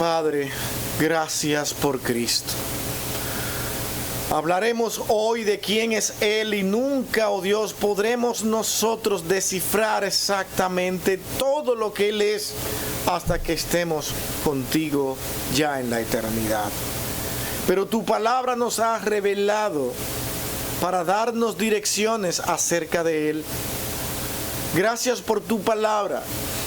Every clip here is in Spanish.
Padre, gracias por Cristo. Hablaremos hoy de quién es Él y nunca, oh Dios, podremos nosotros descifrar exactamente todo lo que Él es hasta que estemos contigo ya en la eternidad. Pero tu palabra nos ha revelado para darnos direcciones acerca de Él. Gracias por tu palabra.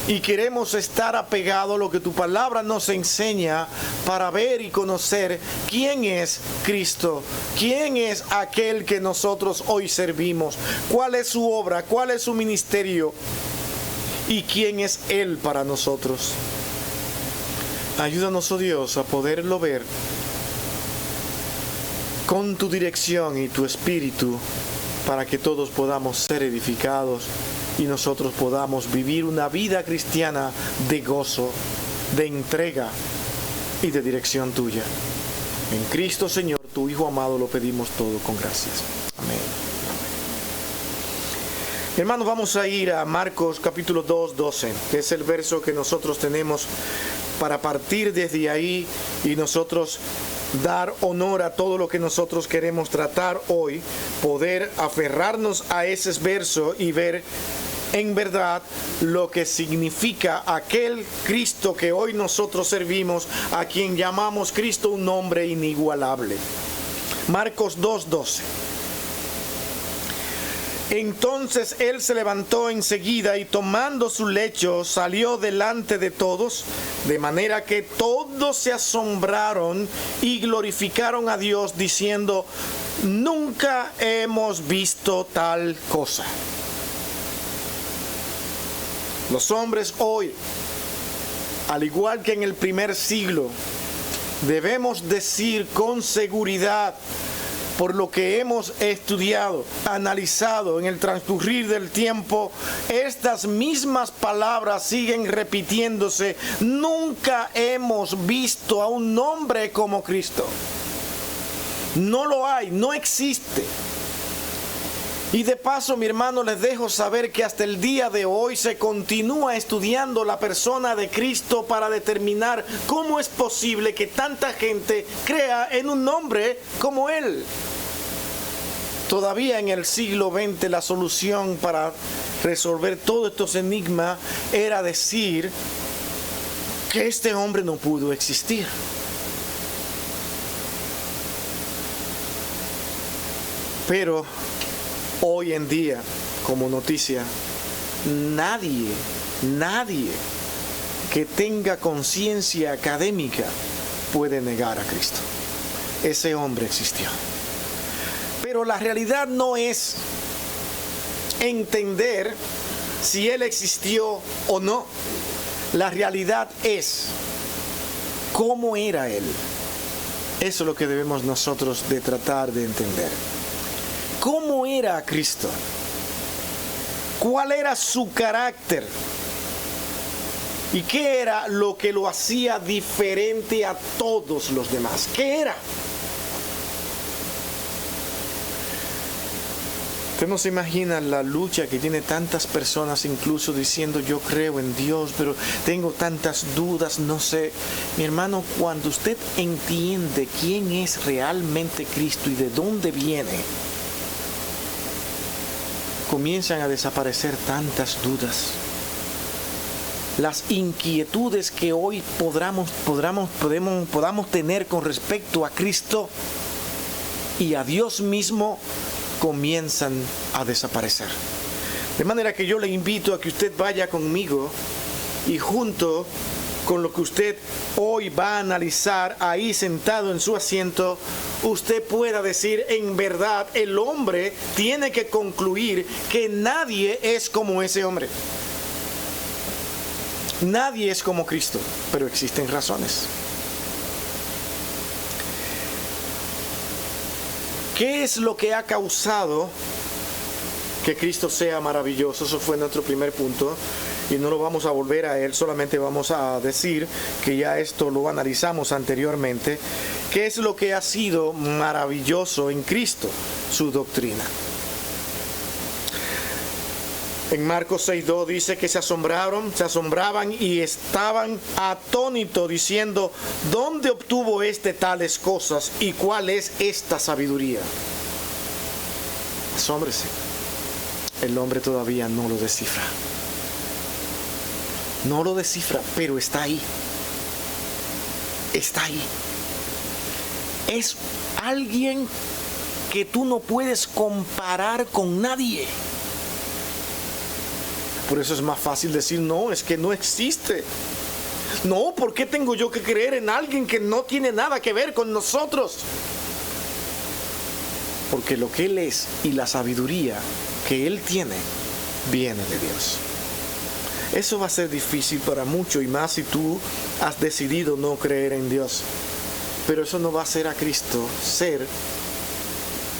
Y queremos estar apegados a lo que tu palabra nos enseña para ver y conocer quién es Cristo, quién es aquel que nosotros hoy servimos, cuál es su obra, cuál es su ministerio y quién es Él para nosotros. Ayúdanos, oh Dios, a poderlo ver con tu dirección y tu espíritu para que todos podamos ser edificados y nosotros podamos vivir una vida cristiana de gozo, de entrega y de dirección tuya. En Cristo, Señor, tu Hijo amado, lo pedimos todo con gracias. Amén. Hermanos, vamos a ir a Marcos capítulo 2, 12, que es el verso que nosotros tenemos para partir desde ahí y nosotros dar honor a todo lo que nosotros queremos tratar hoy, poder aferrarnos a ese verso y ver en verdad lo que significa aquel Cristo que hoy nosotros servimos, a quien llamamos Cristo un nombre inigualable. Marcos 2:12. Entonces él se levantó enseguida y tomando su lecho salió delante de todos, de manera que todos se asombraron y glorificaron a Dios diciendo: nunca hemos visto tal cosa. Los hombres hoy, al igual que en el primer siglo, debemos decir con seguridad, por lo que hemos estudiado, analizado en el transcurrir del tiempo, estas mismas palabras siguen repitiéndose: nunca hemos visto a un hombre como Cristo. No lo hay, no existe. Y de paso, mi hermano, les dejo saber que hasta el día de hoy se continúa estudiando la persona de Cristo para determinar cómo es posible que tanta gente crea en un hombre como Él. Todavía en el siglo XX la solución para resolver todos estos enigmas era decir que este hombre no pudo existir. Pero hoy en día, como noticia, nadie que tenga conciencia académica puede negar a Cristo. Ese hombre existió. Pero la realidad no es entender si Él existió o no. La realidad es cómo era Él. Eso es lo que debemos nosotros de tratar de entender. ¿Cómo era Cristo? ¿Cuál era su carácter? ¿Y qué era lo que lo hacía diferente a todos los demás? ¿Qué era? Usted no se imagina la lucha que tiene tantas personas, incluso diciendo: yo creo en Dios, pero tengo tantas dudas, no sé. Mi hermano, cuando usted entiende quién es realmente Cristo y de dónde viene, comienzan a desaparecer tantas dudas. Las inquietudes que hoy podamos tener con respecto a Cristo y a Dios mismo comienzan a desaparecer. De manera que yo le invito a que usted vaya conmigo y junto con lo que usted hoy va a analizar ahí sentado en su asiento, usted pueda decir: en verdad el hombre tiene que concluir que nadie es como ese hombre. Nadie es como Cristo, pero existen razones. ¿Qué es lo que ha causado que Cristo sea maravilloso? Eso fue nuestro primer punto. Y no lo vamos a volver a él, solamente vamos a decir que ya esto lo analizamos anteriormente. ¿Qué es lo que ha sido maravilloso en Cristo? Su doctrina. En Marcos 6:2 dice que se asombraban y estaban atónitos diciendo, ¿dónde obtuvo tales cosas y cuál es esta sabiduría? Asómbrese. El hombre todavía no lo descifra. No lo descifra, pero está ahí. Está ahí. Es alguien que tú no puedes comparar con nadie. Por eso es más fácil decir, no, es que no existe. No, ¿por qué tengo yo que creer en alguien que no tiene nada que ver con nosotros? Porque lo que Él es y la sabiduría que Él tiene, viene de Dios. Eso va a ser difícil para muchos, y más si tú has decidido no creer en Dios. Pero eso no va a hacer a Cristo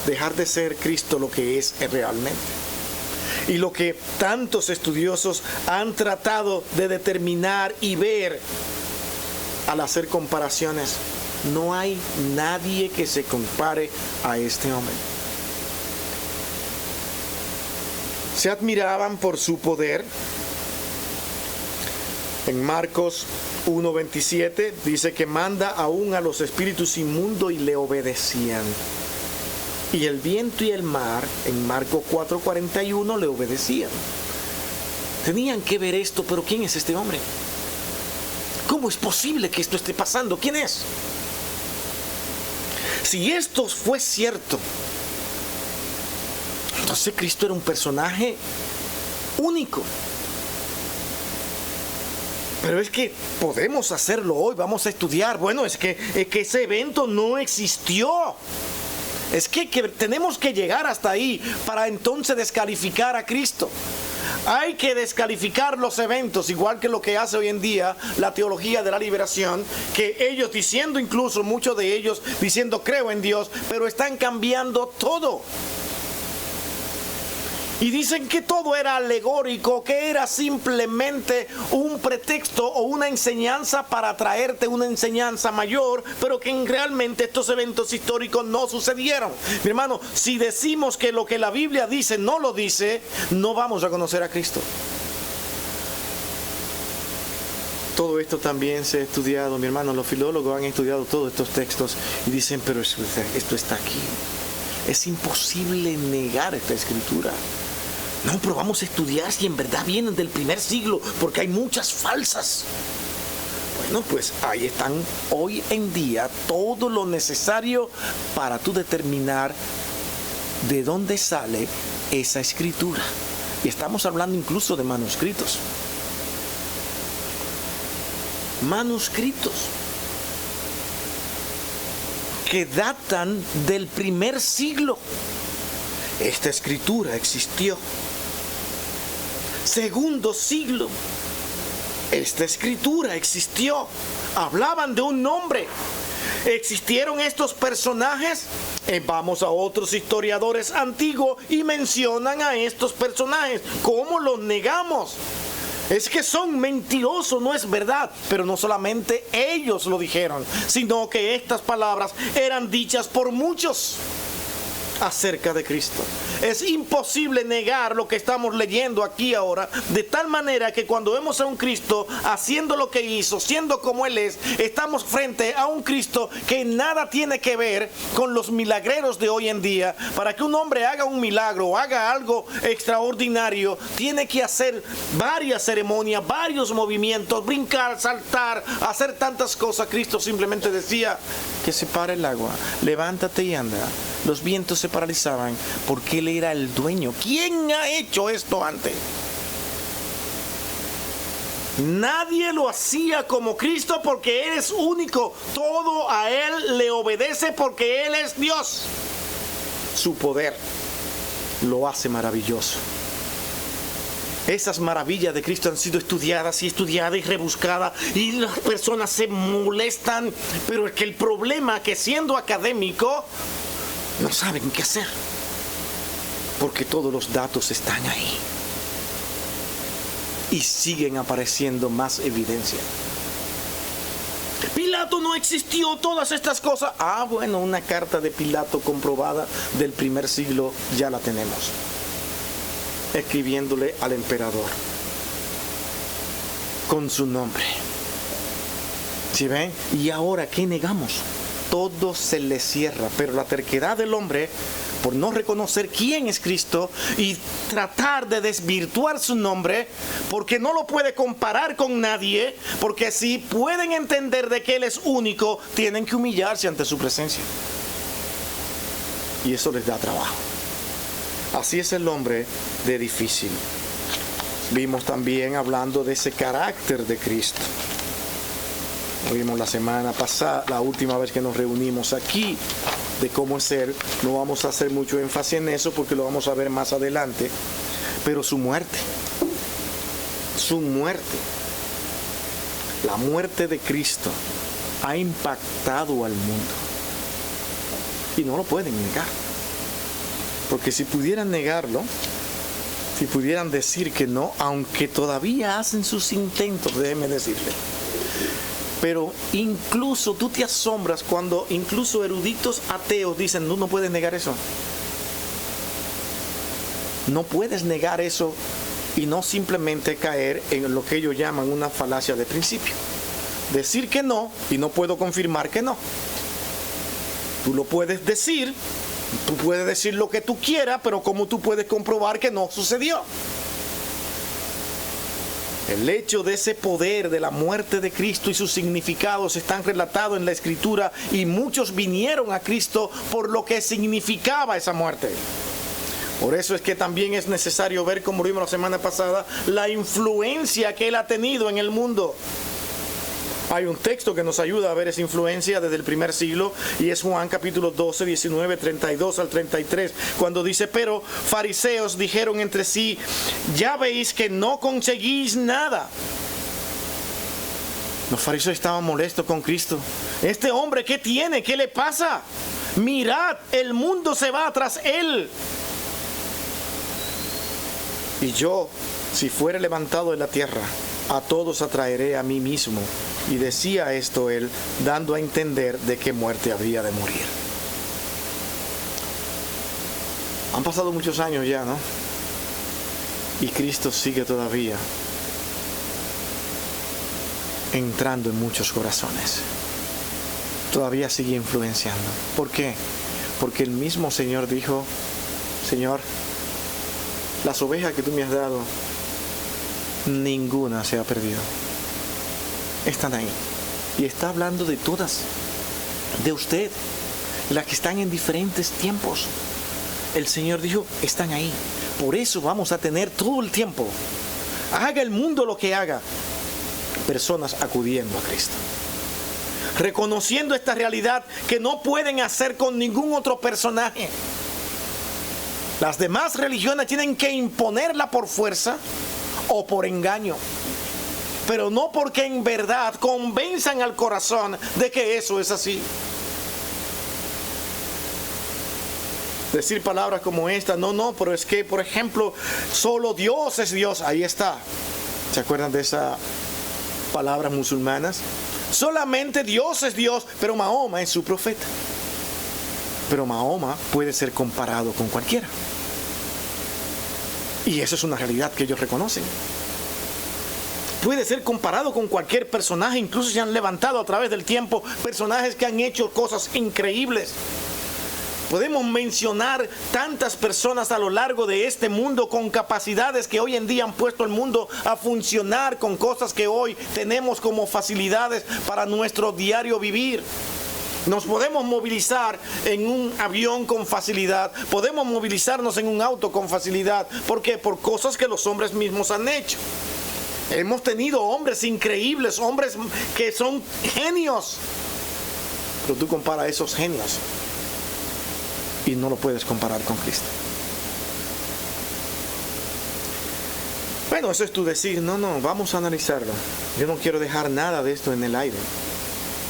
dejar de ser Cristo lo que es realmente. Y lo que tantos estudiosos han tratado de determinar y ver al hacer comparaciones, no hay nadie que se compare a este hombre. Se admiraban por su poder. En Marcos 1:27 dice que manda aún a los espíritus inmundos y le obedecían. Y el viento y el mar, en Marcos 4:41, le obedecían. Tenían que ver esto, pero ¿quién es este hombre? ¿Cómo es posible que esto esté pasando? ¿Quién es? Si esto fue cierto, entonces Cristo era un personaje único. Pero es que podemos hacerlo hoy, vamos a estudiar. Bueno, es que ese evento no existió. Es que tenemos que llegar hasta ahí para entonces descalificar a Cristo. Hay que descalificar los eventos, igual que lo que hace hoy en día la teología de la liberación, que ellos diciendo, incluso muchos de ellos diciendo creo en Dios, pero están cambiando todo. Y dicen que todo era alegórico, que era simplemente un pretexto o una enseñanza para traerte una enseñanza mayor, pero que realmente estos eventos históricos no sucedieron. Mi hermano, si decimos que lo que la Biblia dice no lo dice, no vamos a conocer a Cristo. Todo esto también se ha estudiado, mi hermano, los filólogos han estudiado todos estos textos y dicen, pero esto está aquí. Es imposible negar esta escritura. No, pero vamos a estudiar si en verdad vienen del primer siglo, porque hay muchas falsas. Bueno, pues ahí están hoy en día todo lo necesario para tú determinar de dónde sale esa escritura. Y estamos hablando incluso de manuscritos. Manuscritos que datan del primer siglo. Esta escritura existió. Segundo siglo, esta escritura existió. Hablaban de un nombre. ¿Existieron estos personajes? Vamos a otros historiadores antiguos y mencionan a estos personajes. ¿Cómo los negamos? Es que son mentirosos, no es verdad. Pero no solamente ellos lo dijeron, sino que estas palabras eran dichas por muchos acerca de Cristo. Es imposible negar lo que estamos leyendo aquí ahora, de tal manera que cuando vemos a un Cristo haciendo lo que hizo, siendo como Él es, estamos frente a un Cristo que nada tiene que ver con los milagreros de hoy en día. Para que un hombre haga un milagro o haga algo extraordinario, tiene que hacer varias ceremonias, varios movimientos, brincar, saltar, hacer tantas cosas. Cristo simplemente decía que se pare el agua, levántate y anda. Los vientos se paralizaban porque Él era el dueño. ¿Quién ha hecho esto antes? Nadie lo hacía como Cristo porque Él es único. Todo a Él le obedece porque Él es Dios. Su poder lo hace maravilloso. Esas maravillas de Cristo han sido estudiadas y rebuscadas, y las personas se molestan, pero es que el problema es que siendo académico no saben qué hacer, porque todos los datos están ahí y siguen apareciendo más evidencia. Pilato no existió, todas estas cosas. Bueno, una carta de Pilato comprobada del primer siglo ya la tenemos. escribiéndole al emperador con su nombre. ¿Sí ven? Y ahora, ¿qué negamos? Todo se le cierra, pero la terquedad del hombre por no reconocer quién es Cristo y tratar de desvirtuar su nombre, porque no lo puede comparar con nadie, porque si pueden entender de que Él es único, tienen que humillarse ante su presencia. Y eso les da trabajo. Así es el hombre de difícil. Vimos también hablando de ese carácter de Cristo. Lo vimos la semana pasada, la última vez que nos reunimos aquí, de cómo es Él. No vamos a hacer mucho énfasis en eso porque lo vamos a ver más adelante. Pero su muerte, la muerte de Cristo ha impactado al mundo. Y no lo pueden negar. Porque si pudieran negarlo, si pudieran decir que no, aunque todavía hacen sus intentos, déjeme decirle. Pero incluso tú te asombras cuando incluso eruditos ateos dicen, no puedes negar eso. No puedes negar eso y no simplemente caer en lo que ellos llaman una falacia de principio. Decir que no y no puedo confirmar que no. Tú lo puedes decir, tú puedes decir lo que tú quieras, pero ¿cómo tú puedes comprobar que no sucedió? El hecho de ese poder de la muerte de Cristo y sus significados están relatados en la Escritura, y muchos vinieron a Cristo por lo que significaba esa muerte. Por eso es que también es necesario ver, como vimos la semana pasada, la influencia que Él ha tenido en el mundo. Hay un texto que nos ayuda a ver esa influencia desde el primer siglo, y es Juan capítulo 12, 19, 32 al 33, cuando dice: pero fariseos dijeron entre sí, ya veis que no conseguís nada. Los fariseos estaban molestos con Cristo. Este hombre, ¿qué tiene? ¿Qué le pasa? Mirad, el mundo se va tras él. Y yo, si fuere levantado de la tierra, a todos atraeré a mí mismo. Y decía esto él, dando a entender de qué muerte habría de morir. Han pasado muchos años ya, ¿no? Y Cristo sigue todavía entrando en muchos corazones. Todavía sigue influenciando. ¿Por qué? Porque el mismo Señor dijo: Señor, las ovejas que tú me has dado, ninguna se ha perdido. Están ahí. Y está hablando de todas, de usted, las que están en diferentes tiempos. El Señor dijo, están ahí. Por eso vamos a tener todo el tiempo, haga el mundo lo que haga, personas acudiendo a Cristo, reconociendo esta realidad que no pueden hacer con ningún otro personaje. Las demás religiones tienen que imponerla por fuerza o por engaño, pero no porque en verdad convenzan al corazón de que eso es así. Decir palabras como esta, no, pero es que, por ejemplo, solo Dios es Dios. Ahí está. ¿Se acuerdan de esas palabras musulmanas? Solamente Dios es Dios, pero Mahoma es su profeta. Pero Mahoma puede ser comparado con cualquiera. Y eso es una realidad que ellos reconocen. Puede ser comparado con cualquier personaje. Incluso se han levantado a través del tiempo personajes que han hecho cosas increíbles. Podemos mencionar tantas personas a lo largo de este mundo con capacidades que hoy en día han puesto el mundo a funcionar con cosas que hoy tenemos como facilidades para nuestro diario vivir. Nos podemos movilizar en un avión con facilidad, podemos movilizarnos en un auto con facilidad. ¿Por qué? Por cosas que los hombres mismos han hecho. Hemos tenido hombres increíbles, hombres que son genios. Pero tú comparas esos genios y no lo puedes comparar con Cristo. Bueno, eso es tu decir, no, vamos a analizarlo. Yo no quiero dejar nada de esto en el aire.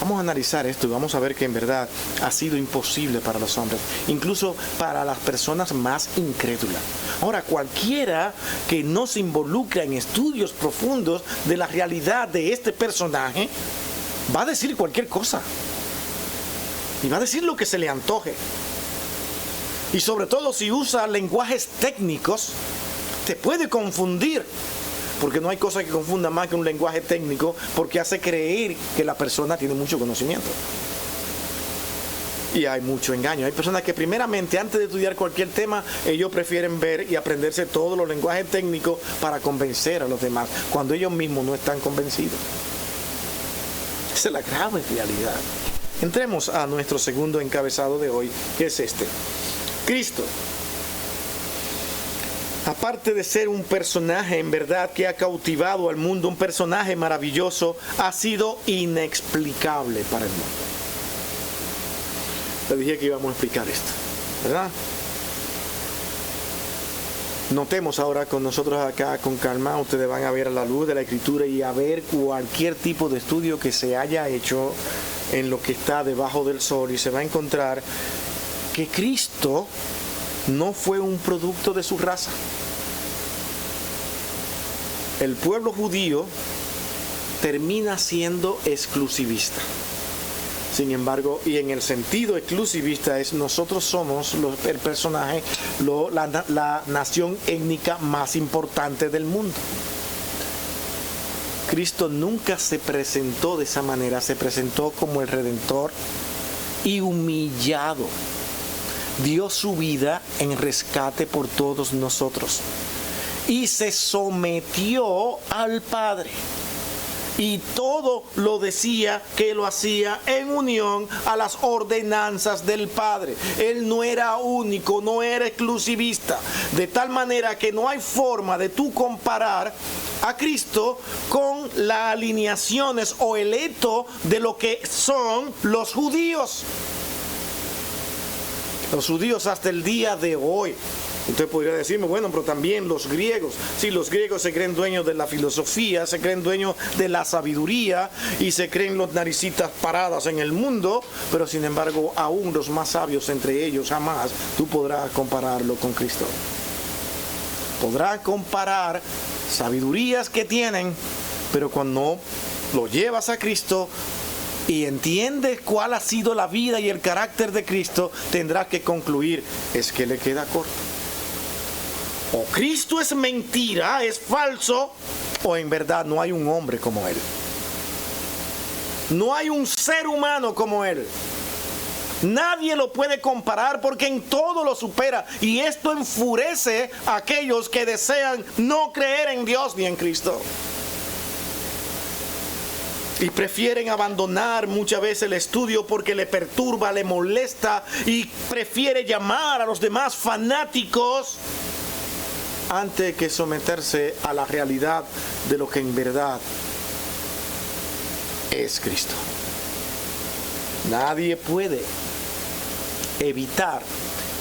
Vamos a analizar esto y vamos a ver que en verdad ha sido imposible para los hombres, incluso para las personas más incrédulas. Ahora, cualquiera que no se involucra en estudios profundos de la realidad de este personaje, va a decir cualquier cosa. Y va a decir lo que se le antoje. Y sobre todo si usa lenguajes técnicos te puede confundir, porque no hay cosa que confunda más que un lenguaje técnico, porque hace creer que la persona tiene mucho conocimiento. Y hay mucho engaño. Hay personas que primeramente, antes de estudiar cualquier tema, ellos prefieren ver y aprenderse todos los lenguajes técnicos para convencer a los demás, cuando ellos mismos no están convencidos. Esa es la grave realidad. Entremos a nuestro segundo encabezado de hoy, que es este. Cristo, aparte de ser un personaje en verdad que ha cautivado al mundo, un personaje maravilloso, ha sido inexplicable para el mundo. Te dije que íbamos a explicar esto, ¿verdad? Notemos ahora con nosotros acá con calma. Ustedes van a ver a la luz de la Escritura y a ver cualquier tipo de estudio que se haya hecho en lo que está debajo del sol, y se va a encontrar que Cristo no fue un producto de su raza. El pueblo judío termina siendo exclusivista. Sin embargo, y en el sentido exclusivista es nosotros somos el personaje, la nación étnica más importante del mundo. Cristo nunca se presentó de esa manera, se presentó como el Redentor y humillado. Dio su vida en rescate por todos nosotros y se sometió al Padre. Y todo lo decía que lo hacía en unión a las ordenanzas del Padre. Él no era único, no era exclusivista. De tal manera que no hay forma de tú comparar a Cristo con las alineaciones o el eto de lo que son los judíos. Los judíos hasta el día de hoy. Usted podría decirme, bueno, pero también los griegos. Sí, los griegos se creen dueños de la filosofía, se creen dueños de la sabiduría y se creen los naricitas paradas en el mundo, pero sin embargo, aún los más sabios entre ellos, jamás tú podrás compararlo con Cristo. Podrás comparar sabidurías que tienen, pero cuando lo llevas a Cristo y entiendes cuál ha sido la vida y el carácter de Cristo, tendrás que concluir, es que le queda corto. O Cristo es mentira, es falso, o en verdad no hay un hombre como Él. No hay un ser humano como Él. Nadie lo puede comparar porque en todo lo supera. Y esto enfurece a aquellos que desean no creer en Dios ni en Cristo. Y prefieren abandonar muchas veces el estudio porque le perturba, le molesta y prefiere llamar a los demás fanáticos antes que someterse a la realidad de lo que en verdad es Cristo. Nadie puede evitar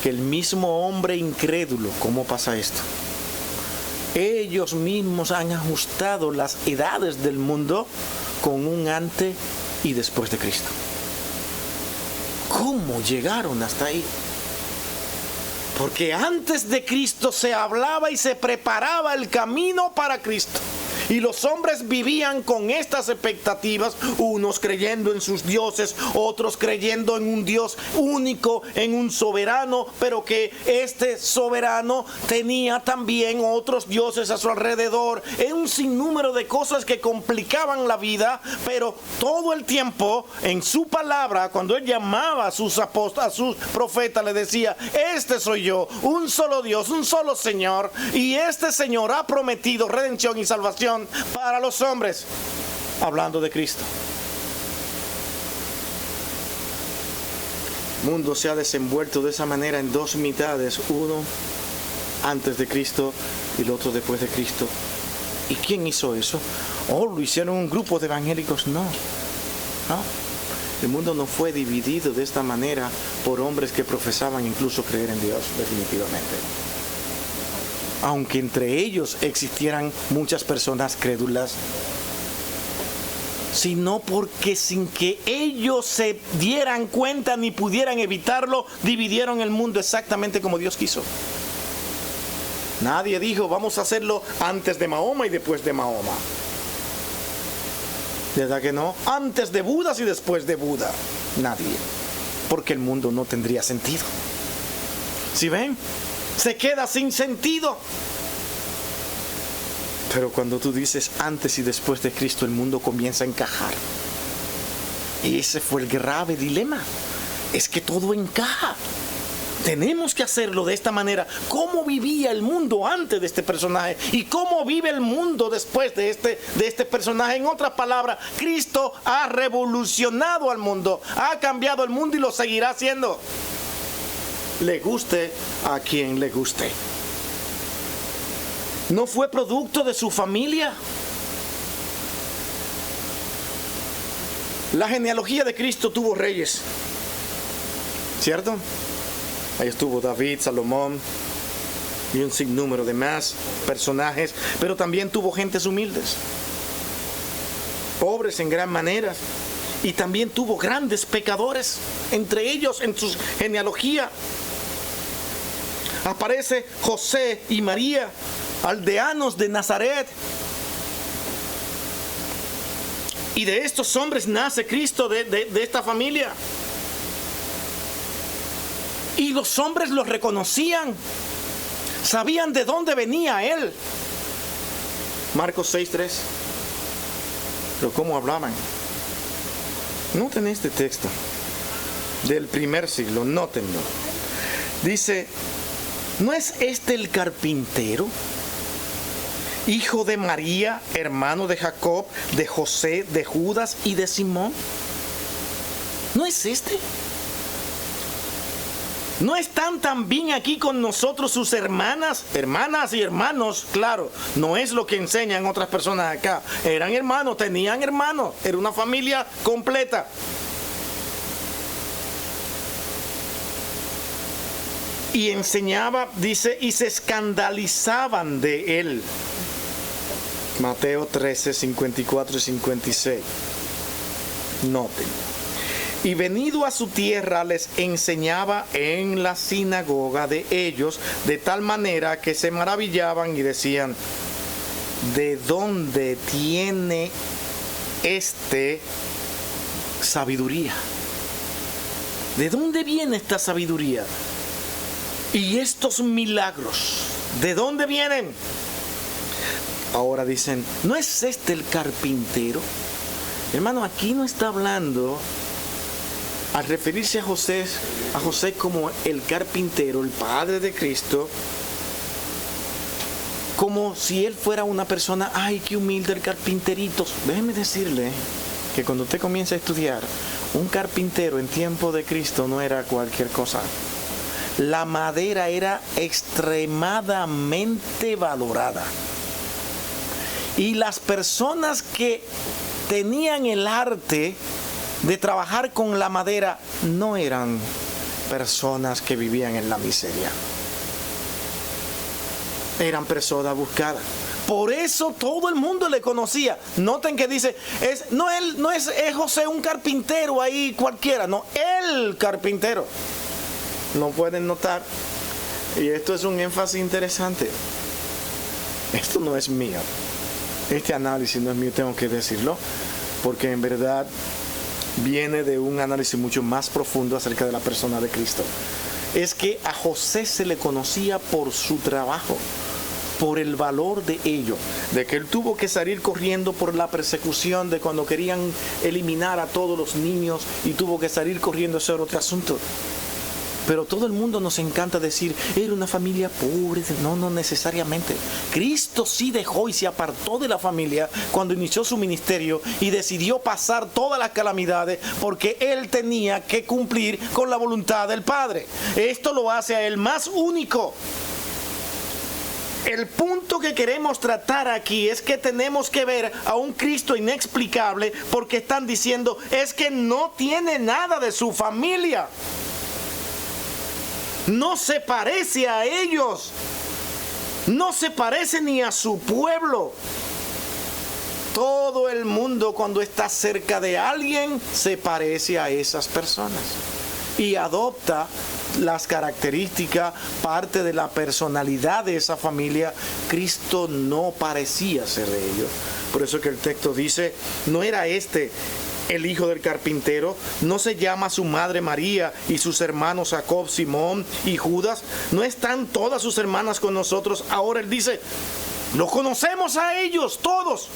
que el mismo hombre incrédulo, ¿cómo pasa esto? Ellos mismos han ajustado las edades del mundo con un antes y después de Cristo. ¿Cómo llegaron hasta ahí? Porque antes de Cristo se hablaba y se preparaba el camino para Cristo. Y los hombres vivían con estas expectativas, unos creyendo en sus dioses, otros creyendo en un Dios único, en un soberano, pero que este soberano tenía también otros dioses a su alrededor. Es un sinnúmero de cosas que complicaban la vida, pero todo el tiempo en su palabra, cuando él llamaba a sus apóstoles, a sus profetas, le decía, este soy yo, un solo Dios, un solo Señor, y este Señor ha prometido redención y salvación para los hombres, hablando de Cristo. El mundo se ha desenvuelto de esa manera en dos mitades, uno antes de Cristo y el otro después de Cristo. ¿Y quién hizo eso? Oh, lo hicieron un grupo de evangélicos. No. El mundo no fue dividido de esta manera por hombres que profesaban incluso creer en Dios, definitivamente. Aunque entre ellos existieran muchas personas crédulas, sino porque sin que ellos se dieran cuenta ni pudieran evitarlo, dividieron el mundo exactamente como Dios quiso. Nadie dijo, vamos a hacerlo antes de Mahoma y después de Mahoma. ¿Verdad que no? Antes de Buda y después de Buda. Nadie. Porque el mundo no tendría sentido. ¿Sí ven? Se queda sin sentido. Pero cuando tú dices antes y después de Cristo, el mundo comienza a encajar. Y ese fue el grave dilema. Es que todo encaja. Tenemos que hacerlo de esta manera. ¿Cómo vivía el mundo antes de este personaje? ¿Y cómo vive el mundo después de este personaje? En otras palabras, Cristo ha revolucionado al mundo. Ha cambiado el mundo y lo seguirá haciendo. Le guste a quien le guste. ¿No fue producto de su familia? La genealogía de Cristo tuvo reyes, ¿cierto? Ahí estuvo David, Salomón y un sinnúmero de más personajes, pero también tuvo gentes humildes, pobres en gran manera, y también tuvo grandes pecadores entre ellos en su genealogía. Aparece José y María, aldeanos de Nazaret. Y de estos hombres nace Cristo, de esta familia. Y los hombres los reconocían. Sabían de dónde venía Él. Marcos 6:3. Pero ¿cómo hablaban? Noten este texto del primer siglo, nótenlo. Dice, ¿no es este el carpintero, hijo de María, hermano de Jacob, de José, de Judas y de Simón? ¿No es este? ¿No están también aquí con nosotros sus hermanas y hermanos? Claro, no es lo que enseñan otras personas acá. Eran hermanos, tenían hermanos, era una familia completa. Y enseñaba, dice, y se escandalizaban de él. Mateo 13, 54 y 56. Noten. Y venido a su tierra les enseñaba en la sinagoga de ellos, de tal manera que se maravillaban y decían, ¿de dónde tiene sabiduría? ¿De dónde viene esta sabiduría? Y estos milagros, ¿de dónde vienen? Ahora dicen, ¿no es este el carpintero? Hermano, aquí no está hablando, al referirse a José como el carpintero, el padre de Cristo, como si él fuera una persona, ay, qué humilde el carpinterito. Déjeme decirle que cuando usted comienza a estudiar, un carpintero en tiempo de Cristo no era cualquier cosa. La madera era extremadamente valorada. Y las personas que tenían el arte de trabajar con la madera no eran personas que vivían en la miseria. Eran personas buscadas. Por eso todo el mundo le conocía. Noten que dice, no es José un carpintero ahí cualquiera, no, el carpintero. ¿Lo pueden notar? Y esto es un énfasis interesante. Esto no es mío. Este análisis no es mío, tengo que decirlo, porque en verdad viene de un análisis mucho más profundo acerca de la persona de Cristo. Es que a José se le conocía por su trabajo, por el valor de ello, de que él tuvo que salir corriendo por la persecución de cuando querían eliminar a todos los niños y tuvo que salir corriendo, ese era otro asunto. Pero todo el mundo nos encanta decir, era una familia pobre. No necesariamente. Cristo sí dejó y se apartó de la familia cuando inició su ministerio y decidió pasar todas las calamidades porque Él tenía que cumplir con la voluntad del Padre. Esto lo hace a Él más único. El punto que queremos tratar aquí es que tenemos que ver a un Cristo inexplicable porque están diciendo, es que no tiene nada de su familia. No se parece a ellos. No se parece ni a su pueblo. Todo el mundo cuando está cerca de alguien se parece a esas personas y adopta las características, parte de la personalidad de esa familia. Cristo no parecía ser de ellos. Por eso que el texto dice, no era este el hijo del carpintero, no se llama su madre María y sus hermanos Jacob, Simón y Judas, no están todas sus hermanas con nosotros. Ahora él dice, Lo conocemos a ellos todos.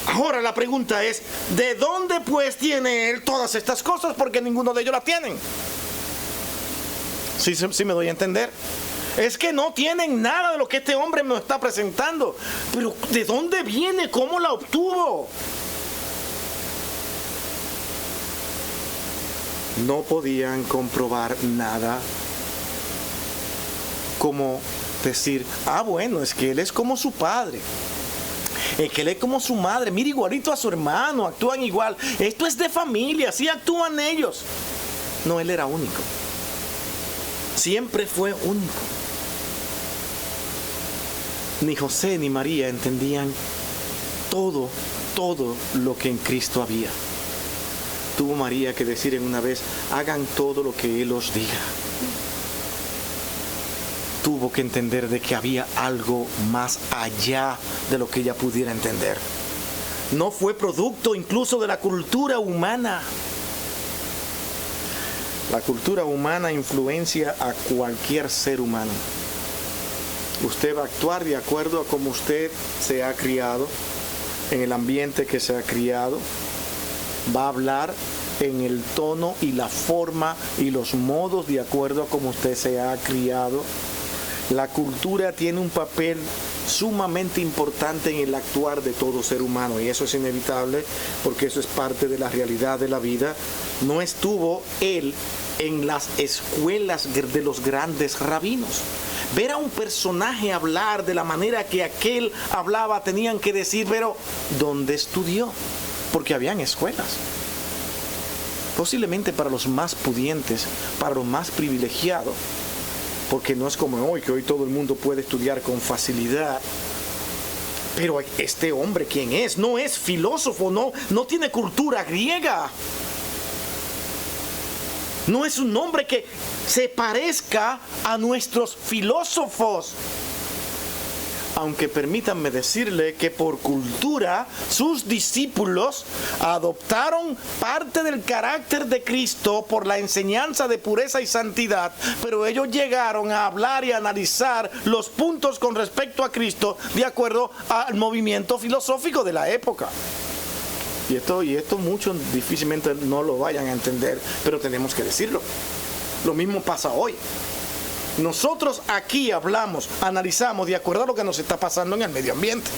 Ahora la pregunta es, ¿de dónde pues tiene él todas estas cosas? Porque ninguno de ellos las tienen. ¿Sí me doy a entender? Es que no tienen nada de lo que este hombre nos está presentando. Pero ¿de dónde viene? ¿Cómo la obtuvo? No podían comprobar nada. Como decir, bueno, es que él es como su padre. Es que él es como su madre. Mira, igualito a su hermano, actúan igual. Esto es de familia, así actúan ellos. No, él era único. Siempre fue único. Ni José ni María entendían todo lo que en Cristo había. Tuvo María que decir en una vez, hagan todo lo que Él os diga. Tuvo que entender de que había algo más allá de lo que ella pudiera entender. No fue producto incluso de la cultura humana. La cultura humana influencia a cualquier ser humano. Usted va a actuar de acuerdo a cómo usted se ha criado, en el ambiente que se ha criado. Va a hablar en el tono y la forma y los modos de acuerdo a cómo usted se ha criado. La cultura tiene un papel sumamente importante en el actuar de todo ser humano, y eso es inevitable porque eso es parte de la realidad de la vida. No estuvo él en las escuelas de los grandes rabinos. Ver a un personaje hablar de la manera que aquel hablaba, tenían que decir, pero ¿dónde estudió? Porque habían escuelas. Posiblemente para los más pudientes, para los más privilegiados, porque no es como hoy, que hoy todo el mundo puede estudiar con facilidad. Pero este hombre, ¿quién es? No es filósofo, no tiene cultura griega. No es un hombre que se parezca a nuestros filósofos. Aunque permítanme decirle que por cultura sus discípulos adoptaron parte del carácter de Cristo por la enseñanza de pureza y santidad, pero ellos llegaron a hablar y a analizar los puntos con respecto a Cristo de acuerdo al movimiento filosófico de la época. Y esto muchos difícilmente no lo vayan a entender, pero tenemos que decirlo. Lo mismo pasa hoy. Nosotros aquí hablamos, analizamos de acuerdo a lo que nos está pasando en el medio ambiente.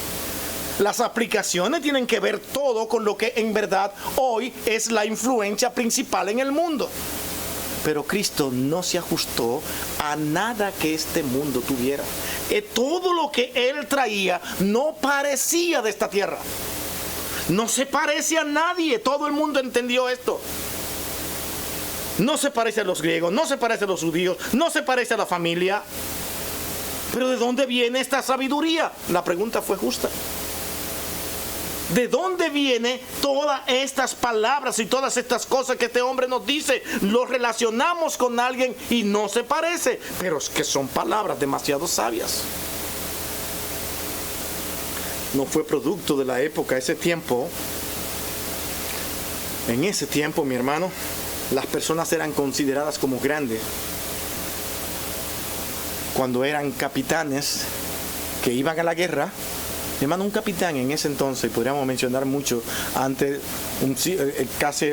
Las aplicaciones tienen que ver todo con lo que en verdad hoy es la influencia principal en el mundo. Pero Cristo no se ajustó a nada que este mundo tuviera. Todo lo que Él traía no parecía de esta tierra. No se parece a nadie. Todo el mundo entendió esto. No se parece a los griegos, no se parece a los judíos, no se parece a la familia. Pero ¿de dónde viene esta sabiduría? La pregunta fue justa. ¿De dónde vienen todas estas palabras y todas estas cosas que este hombre nos dice? Lo relacionamos con alguien y no se parece, pero es que son palabras demasiado sabias. No fue producto de la época, ese tiempo. En ese tiempo, mi hermano, las personas eran consideradas como grandes cuando eran capitanes que iban a la guerra. Mi hermano, un capitán en ese entonces, podríamos mencionar mucho antes, casi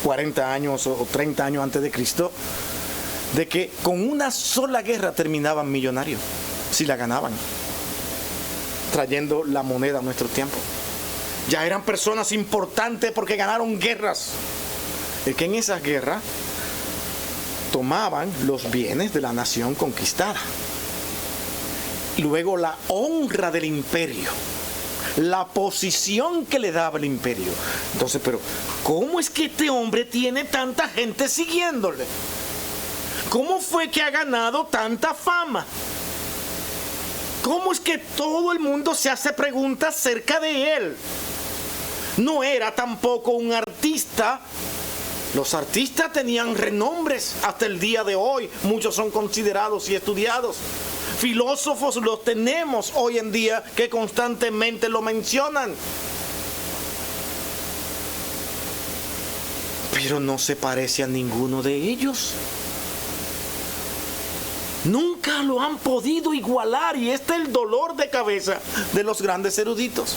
40 años o 30 años antes de Cristo, de que con una sola guerra terminaban millonarios, si la ganaban, trayendo la moneda a nuestro tiempo. Ya eran personas importantes porque ganaron guerras. Es que en esas guerras tomaban los bienes de la nación conquistada. Luego la honra del imperio, la posición que le daba el imperio. Entonces, pero ¿cómo es que este hombre tiene tanta gente siguiéndole? ¿Cómo fue que ha ganado tanta fama? ¿Cómo es que todo el mundo se hace preguntas acerca de él? No era tampoco un artista. Los artistas tenían renombres hasta el día de hoy. Muchos son considerados y estudiados. Filósofos los tenemos hoy en día que constantemente lo mencionan. Pero no se parece a ninguno de ellos. Nunca lo han podido igualar, y este es el dolor de cabeza de los grandes eruditos.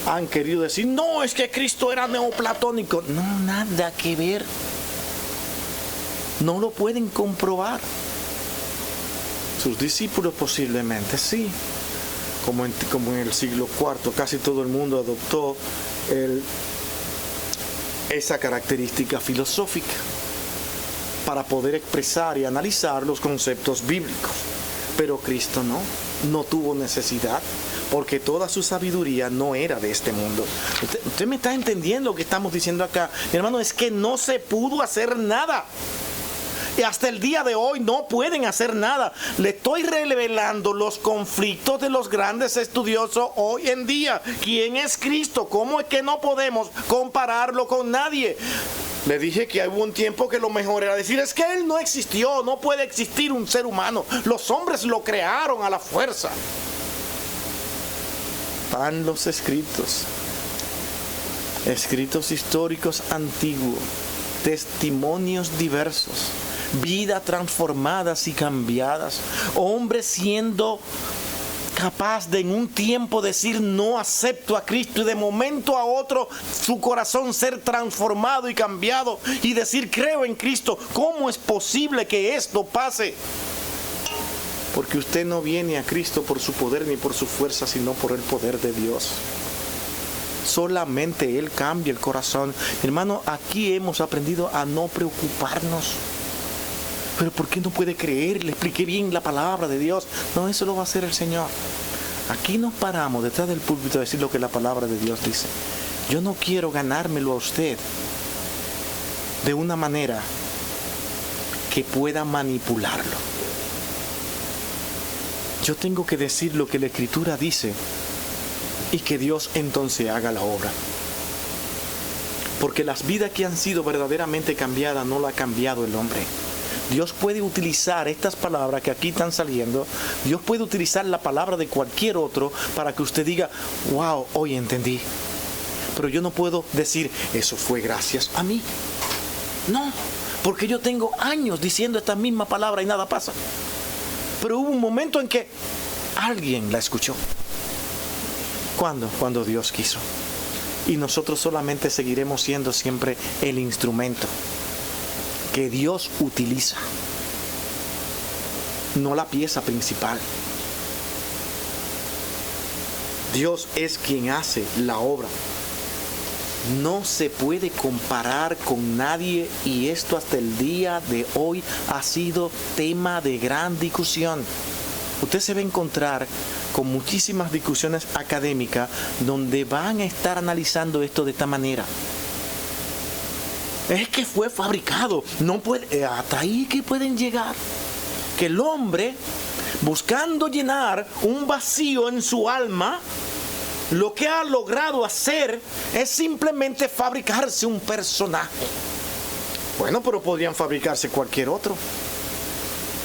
Han querido decir, no, es que Cristo era neoplatónico. No, nada que ver. No lo pueden comprobar. Sus discípulos posiblemente sí. Como en el siglo IV, casi todo el mundo adoptó esa característica filosófica para poder expresar y analizar los conceptos bíblicos. Pero Cristo no tuvo necesidad, porque toda su sabiduría no era de este mundo. Usted me está entendiendo lo que estamos diciendo acá. Mi hermano, es que no se pudo hacer nada. Y hasta el día de hoy no pueden hacer nada. Le estoy revelando los conflictos de los grandes estudiosos hoy en día. ¿Quién es Cristo? ¿Cómo es que no podemos compararlo con nadie? Le dije que hubo un tiempo que lo mejor era decir, es que Él no existió, no puede existir un ser humano. Los hombres lo crearon a la fuerza. Están los escritos históricos antiguos, testimonios diversos, vidas transformadas y cambiadas, hombres siendo capaz de en un tiempo decir no acepto a Cristo, y de momento a otro su corazón ser transformado y cambiado y decir creo en Cristo. ¿Cómo es posible que esto pase? Porque usted no viene a Cristo por su poder ni por su fuerza, sino por el poder de Dios. Solamente Él cambia el corazón. Hermano, aquí hemos aprendido a no preocuparnos. Pero ¿por qué no puede creer? Le expliqué bien la palabra de Dios. No, eso lo va a hacer el Señor. Aquí nos paramos detrás del púlpito a decir lo que la palabra de Dios dice. Yo no quiero ganármelo a usted de una manera que pueda manipularlo. Yo tengo que decir lo que la Escritura dice y que Dios entonces haga la obra. Porque las vidas que han sido verdaderamente cambiadas no lo ha cambiado el hombre. Dios puede utilizar estas palabras que aquí están saliendo. Dios puede utilizar la palabra de cualquier otro para que usted diga, wow, hoy entendí. Pero yo no puedo decir, eso fue gracias a mí. No, porque yo tengo años diciendo esta misma palabra y nada pasa. Pero hubo un momento en que alguien la escuchó. ¿Cuándo? Cuando Dios quiso. Y nosotros solamente seguiremos siendo siempre el instrumento que Dios utiliza, no la pieza principal. Dios es quien hace la obra. No se puede comparar con nadie, y esto hasta el día de hoy ha sido tema de gran discusión. Usted se va a encontrar con muchísimas discusiones académicas donde van a estar analizando esto de esta manera. Es que fue fabricado, no puede, hasta ahí que pueden llegar. Que el hombre, buscando llenar un vacío en su alma, lo que ha logrado hacer es simplemente fabricarse un personaje. Bueno, pero podrían fabricarse cualquier otro.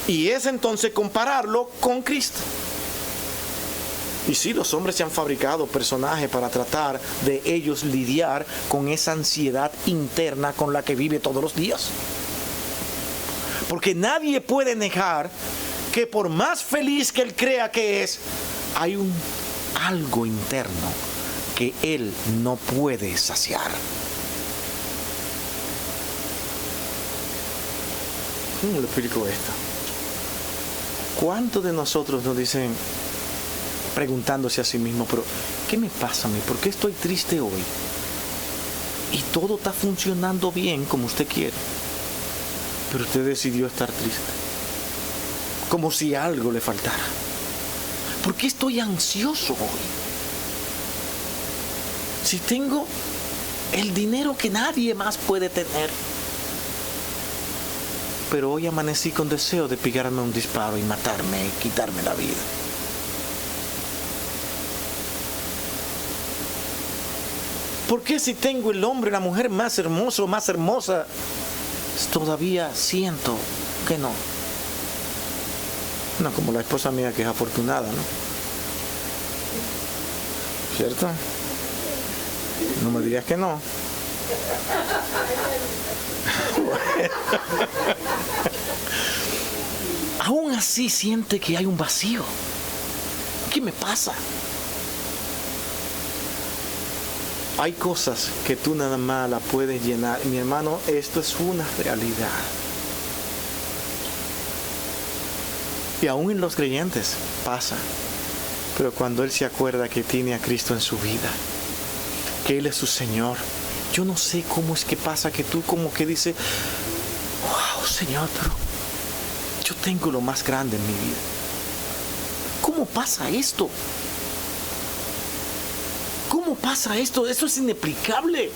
Y es entonces compararlo con Cristo. Y sí, los hombres se han fabricado personajes para tratar de ellos lidiar con esa ansiedad interna con la que vive todos los días. Porque nadie puede negar que por más feliz que él crea que es, hay algo interno que él no puede saciar. ¿Cómo le explico esto? ¿Cuántos de nosotros nos dicen, preguntándose a sí mismo, pero ¿qué me pasa a mí? ¿Por qué estoy triste hoy? Y todo está funcionando bien como usted quiere, pero usted decidió estar triste, como si algo le faltara. ¿Por qué estoy ansioso hoy? Si tengo el dinero que nadie más puede tener, pero hoy amanecí con deseo de pegarme un disparo y matarme y quitarme la vida. ¿Por qué si tengo el hombre, la mujer más hermoso, más hermosa, todavía siento que no? No como la esposa mía, que es afortunada, ¿no? ¿Cierto? No me digas que no. aún así siente que hay un vacío. ¿Qué me pasa? Hay cosas que tú nada más la puedes llenar. Mi hermano, esto es una realidad. Y aún en los creyentes pasa. Pero cuando él se acuerda que tiene a Cristo en su vida, que Él es su Señor, yo no sé cómo es que pasa que tú como que dices, wow, Señor, pero yo tengo lo más grande en mi vida. ¿Cómo pasa esto? ¿Cómo pasa esto? Eso es inexplicable.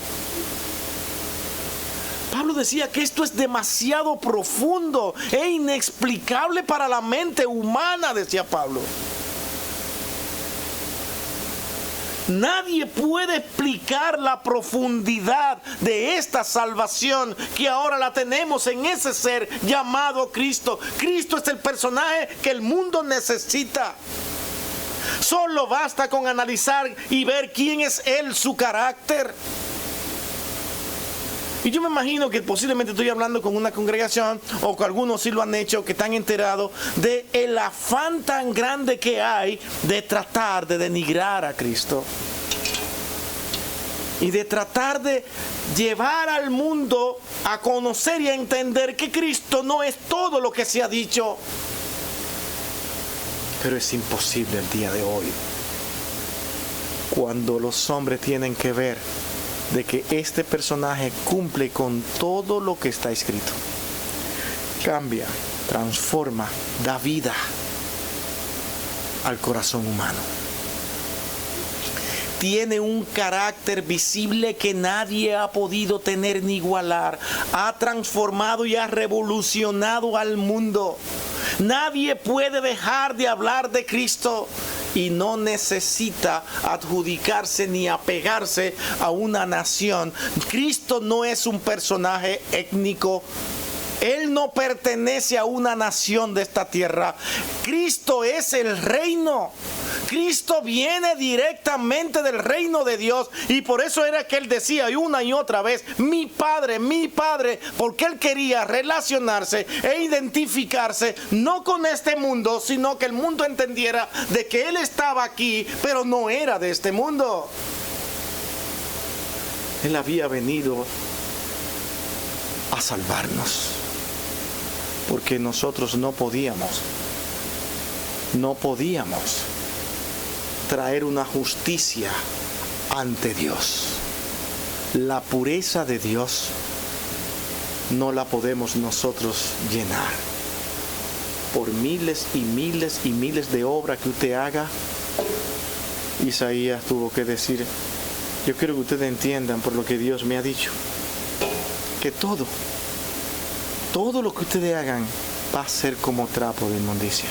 Pablo decía que esto es demasiado profundo e inexplicable para la mente humana, decía Pablo. Nadie puede explicar la profundidad de esta salvación que ahora la tenemos en ese ser llamado Cristo. Cristo es el personaje que el mundo necesita. Solo basta con analizar y ver quién es Él, su carácter. Y yo me imagino que posiblemente estoy hablando con una congregación, o que algunos sí lo han hecho, que están enterados de el afán tan grande que hay de tratar de denigrar a Cristo. Y de tratar de llevar al mundo a conocer y a entender que Cristo no es todo lo que se ha dicho. Pero es imposible el día de hoy, cuando los hombres tienen que ver de que este personaje cumple con todo lo que está escrito. Cambia, transforma, da vida al corazón humano. Tiene un carácter visible que nadie ha podido tener ni igualar. Ha transformado y ha revolucionado al mundo. Nadie puede dejar de hablar de Cristo y no necesita adjudicarse ni apegarse a una nación. Cristo no es un personaje étnico. Él no pertenece a una nación de esta tierra. Cristo es el reino. Cristo viene directamente del reino de Dios, y por eso era que Él decía una y otra vez, mi Padre, porque Él quería relacionarse e identificarse no con este mundo, sino que el mundo entendiera de que Él estaba aquí, pero no era de este mundo. Él había venido a salvarnos, porque nosotros no podíamos traer una justicia ante Dios. La pureza de Dios no la podemos nosotros llenar. Por miles y miles y miles de obras que usted haga, Isaías tuvo que decir, yo quiero que ustedes entiendan por lo que Dios me ha dicho, que todo lo que ustedes hagan va a ser como trapo de inmundicia.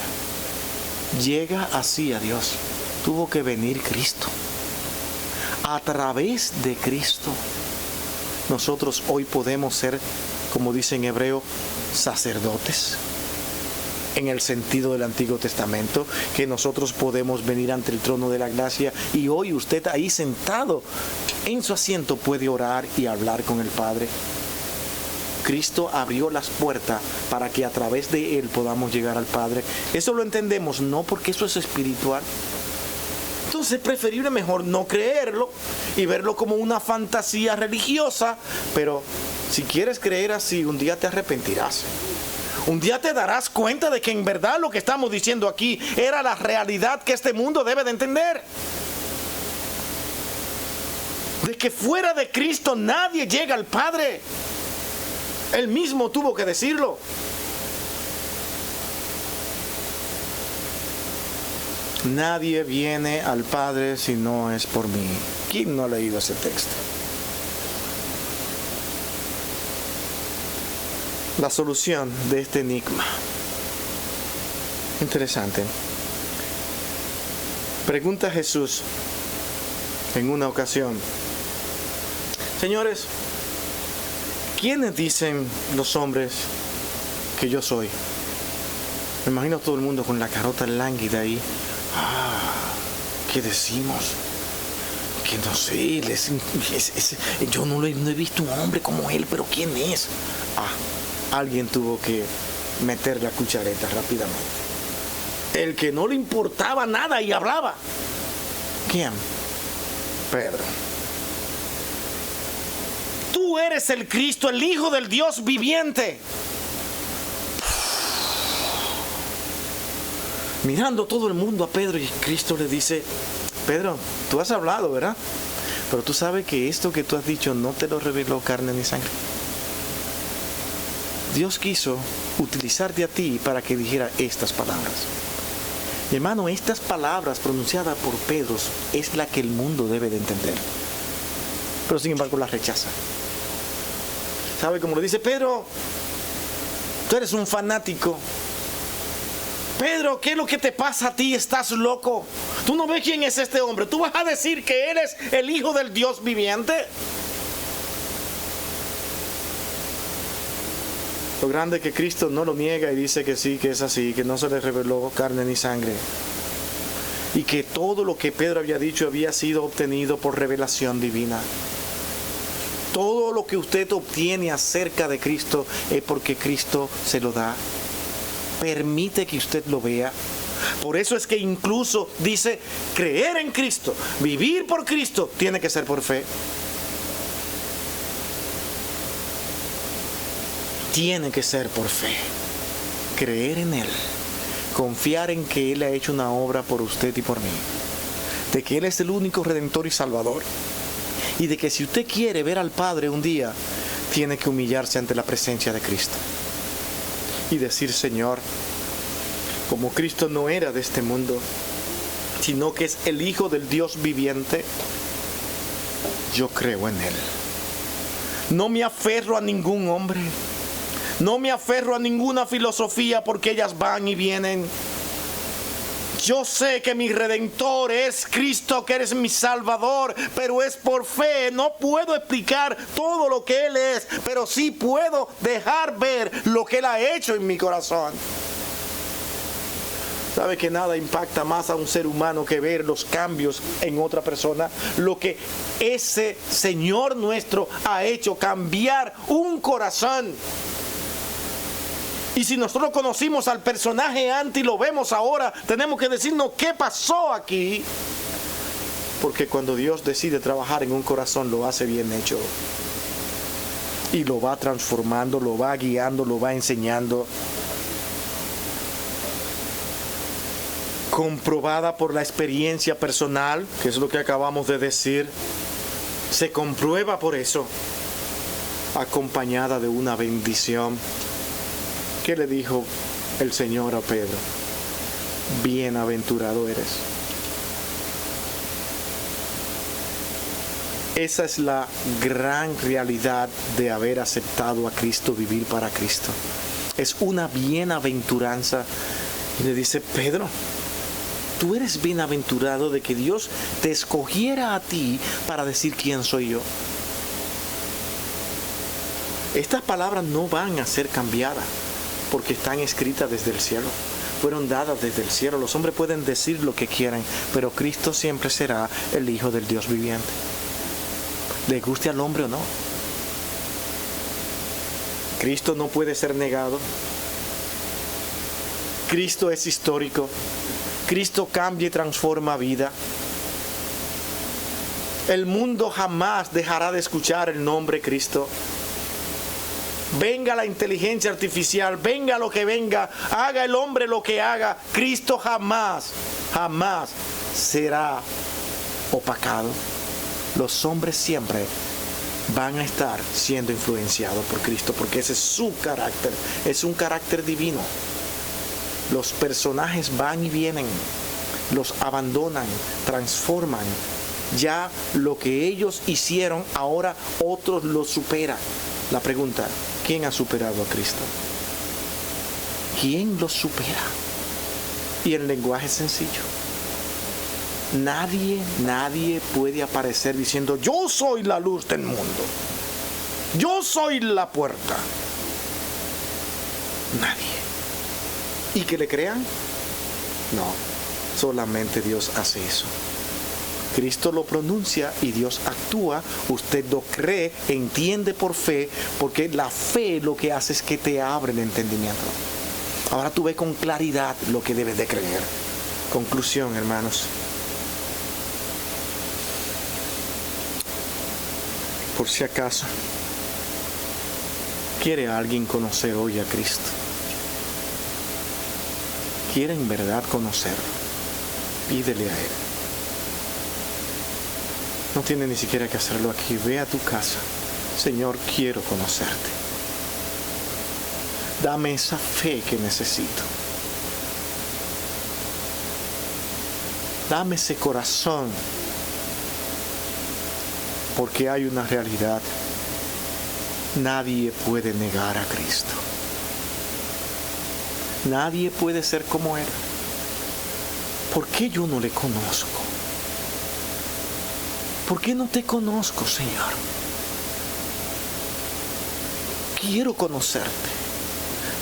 Llega así a Dios. Tuvo que venir Cristo. A través de Cristo, nosotros hoy podemos ser, como dice en hebreo, sacerdotes. En el sentido del Antiguo Testamento, que nosotros podemos venir ante el trono de la gracia, y hoy usted ahí sentado en su asiento puede orar y hablar con el Padre. Cristo abrió las puertas para que a través de Él podamos llegar al Padre. Eso lo entendemos, no porque eso es espiritual. Entonces es preferible mejor no creerlo y verlo como una fantasía religiosa, pero si quieres creer así, un día te arrepentirás. Un día te darás cuenta de que en verdad lo que estamos diciendo aquí era la realidad que este mundo debe de entender. De que fuera de Cristo nadie llega al Padre. Él mismo tuvo que decirlo. Nadie viene al Padre si no es por mí. ¿Quién no ha leído ese texto? La solución de este enigma. Interesante. Pregunta Jesús en una ocasión: señores, ¿quiénes dicen los hombres que yo soy? Me imagino a todo el mundo con la carota lánguida ahí. ¿Qué decimos? Que no sé, yo no he visto un hombre como él, pero ¿quién es? Alguien tuvo que meter la cuchareta rápidamente. El que no le importaba nada y hablaba. ¿Quién? Pedro. Tú eres el Cristo, el Hijo del Dios viviente. Mirando todo el mundo a Pedro, y Cristo le dice: Pedro, tú has hablado, ¿verdad? Pero tú sabes que esto que tú has dicho no te lo reveló carne ni sangre. Dios quiso utilizarte a ti para que dijera estas palabras. Mi hermano, estas palabras pronunciadas por Pedro es la que el mundo debe de entender. Pero sin embargo las rechaza. ¿Sabe cómo lo dice? Pedro, tú eres un fanático. Pedro, ¿qué es lo que te pasa a ti? Estás loco. ¿Tú no ves quién es este hombre? ¿Tú vas a decir que él es el Hijo del Dios viviente? Lo grande es que Cristo no lo niega y dice que sí, que es así, que no se le reveló carne ni sangre. Y que todo lo que Pedro había dicho había sido obtenido por revelación divina. Todo lo que usted obtiene acerca de Cristo es porque Cristo se lo da. Permite que usted lo vea. Por eso es que incluso dice: creer en Cristo, vivir por Cristo, tiene que ser por fe. Tiene que ser por fe. Creer en Él. Confiar en que Él ha hecho una obra por usted y por mí. De que Él es el único Redentor y Salvador. Y de que si usted quiere ver al Padre un día, tiene que humillarse ante la presencia de Cristo. Y decir: Señor, como Cristo no era de este mundo, sino que es el Hijo del Dios viviente, yo creo en Él. No me aferro a ningún hombre. No me aferro a ninguna filosofía, porque ellas van y vienen. Yo sé que mi Redentor es Cristo, que eres mi Salvador, pero es por fe. No puedo explicar todo lo que Él es, pero sí puedo dejar ver lo que Él ha hecho en mi corazón. ¿Sabe que nada impacta más a un ser humano que ver los cambios en otra persona? Lo que ese Señor nuestro ha hecho, cambiar un corazón. Y si nosotros conocimos al personaje antes y lo vemos ahora, tenemos que decirnos qué pasó aquí. Porque cuando Dios decide trabajar en un corazón, lo hace bien hecho. Y lo va transformando, lo va guiando, lo va enseñando. Comprobada por la experiencia personal, que es lo que acabamos de decir. Se comprueba por eso. Acompañada de una bendición. ¿Qué le dijo el Señor a Pedro? Bienaventurado eres. Esa es la gran realidad de haber aceptado a Cristo, vivir para Cristo. Es una bienaventuranza. Y le dice: Pedro, tú eres bienaventurado de que Dios te escogiera a ti para decir quién soy yo. Estas palabras no van a ser cambiadas, porque están escritas desde el cielo, fueron dadas desde el cielo. Los hombres pueden decir lo que quieran, pero Cristo siempre será el Hijo del Dios viviente, le guste al hombre o no. Cristo no puede ser negado. Cristo es histórico. Cristo cambia y transforma vida. El mundo jamás dejará de escuchar el nombre Cristo. Venga la inteligencia artificial, venga lo que venga, haga el hombre lo que haga, Cristo jamás será opacado. Los hombres siempre van a estar siendo influenciados por Cristo, porque ese es su carácter, es un carácter divino. Los personajes van y vienen, los abandonan, transforman. Ya lo que ellos hicieron, ahora otros lo superan. La pregunta: ¿quién ha superado a Cristo? ¿Quién lo supera? Y el lenguaje es sencillo. Nadie puede aparecer diciendo: yo soy la luz del mundo, yo soy la puerta. Nadie. ¿Y que le crean? No, solamente Dios hace eso. Cristo lo pronuncia y Dios actúa. Usted lo cree, entiende por fe, porque la fe lo que hace es que te abre el entendimiento. Ahora tú ves con claridad lo que debes de creer. Conclusión, hermanos. Por si acaso, ¿quiere alguien conocer hoy a Cristo? ¿Quiere en verdad conocerlo? Pídele a Él. No tiene ni siquiera que hacerlo aquí. Ve a tu casa. Señor, quiero conocerte. Dame esa fe que necesito. Dame ese corazón. Porque hay una realidad. Nadie puede negar a Cristo. Nadie puede ser como Él. ¿Por qué yo no le conozco? ¿Por qué no te conozco, Señor? Quiero conocerte.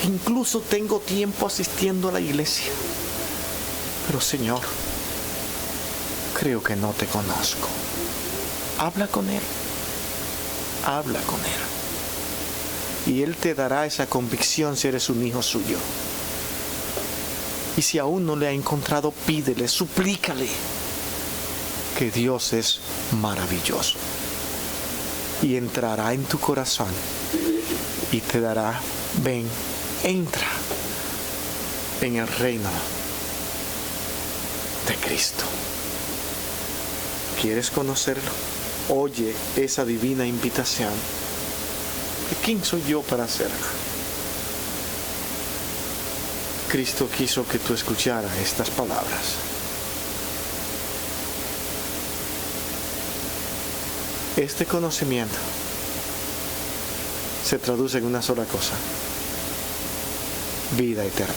Incluso tengo tiempo asistiendo a la iglesia. Pero, Señor, creo que no te conozco. Habla con Él. Habla con Él. Y Él te dará esa convicción si eres un hijo suyo. Y si aún no le ha encontrado, pídele, suplícale que Dios es maravilloso. Y entrará en tu corazón y te dará, ven, entra en el reino de Cristo. ¿Quieres conocerlo? Oye esa divina invitación. ¿Quién soy yo para hacerla? Cristo quiso que tú escucharas estas palabras. Este conocimiento se traduce en una sola cosa: vida eterna.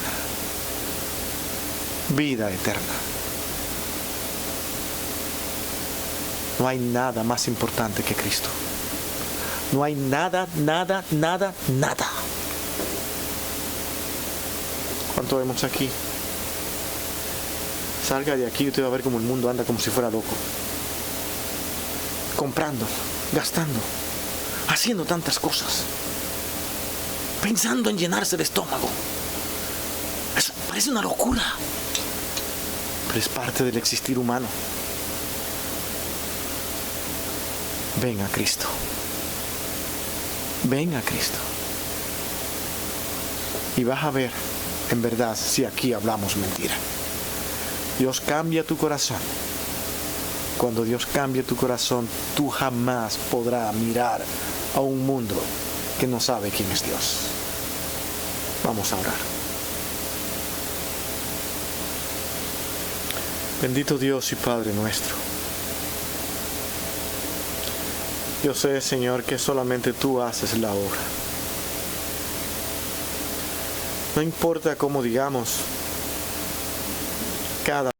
Vida eterna. No hay nada más importante que Cristo. No hay nada. ¿Cuánto vemos aquí? Salga de aquí y usted va a ver cómo el mundo anda como si fuera loco. Comprando, gastando, haciendo tantas cosas, pensando en llenarse el estómago. Eso parece una locura, pero es parte del existir humano. Ven a Cristo. Ven a Cristo. Y vas a ver, en verdad, si aquí hablamos mentira. Dios cambia tu corazón. Cuando Dios cambie tu corazón, tú jamás podrás mirar a un mundo que no sabe quién es Dios. Vamos a orar. Bendito Dios y Padre nuestro. Yo sé, Señor, que solamente tú haces la obra. No importa cómo digamos cada